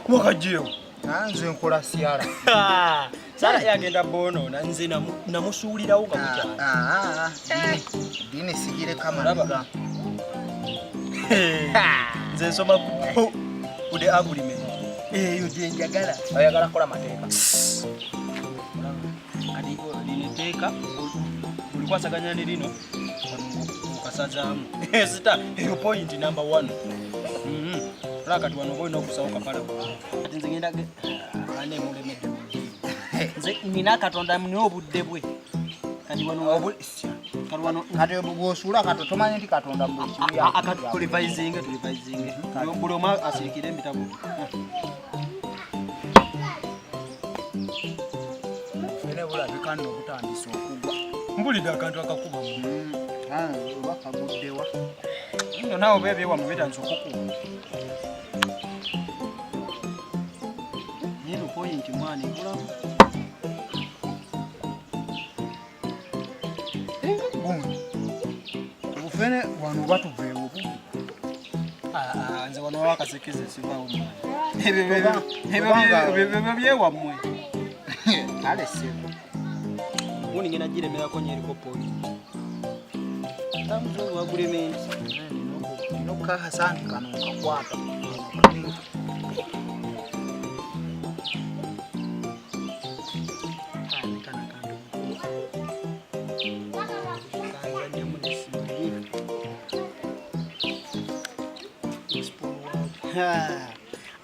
wakajeo nze nkola siara sara yagenda bono nanze namusuulirawo nga mukyala dine sigire kamalaga nze nsoma ku the agreement eyo gye njagala ayagala kola mateeka kati lineteeka ulikwasaganya ne lino ukasazaamu sita eyo point number 1 kati wano boyina okusawuka pala kati nze ngenda ane mulemedde nze nina katonda mune obudde bwe kati wano kati bw'osuula kato tomanyi nti katonda mu buli kimu tulivayizinge buli omu asiikire embitabu fene bulabika nno obutandisa okugwa mbulidde akantu akakuba oba kaguddewa nno naawe beebyewamu betandisa okukuba nino pointi mwana ebulamu obufene wano batuveewo nze wano wakasekeze sibaawo ebyo byewammwe ale sebo ubundi ngenda giremerako nyeriko pointi tamuzo wagulementi nokukaha santi kano nkakwata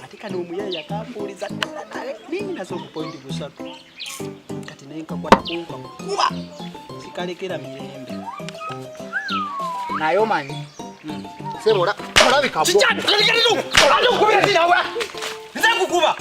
ate kano omuyaya kambuuliza ddala naye ninazo obupointi busatu kati naye nkakwata kunka kuba sikalekera mirembe naye omanyi sebo olabika nze nkukuba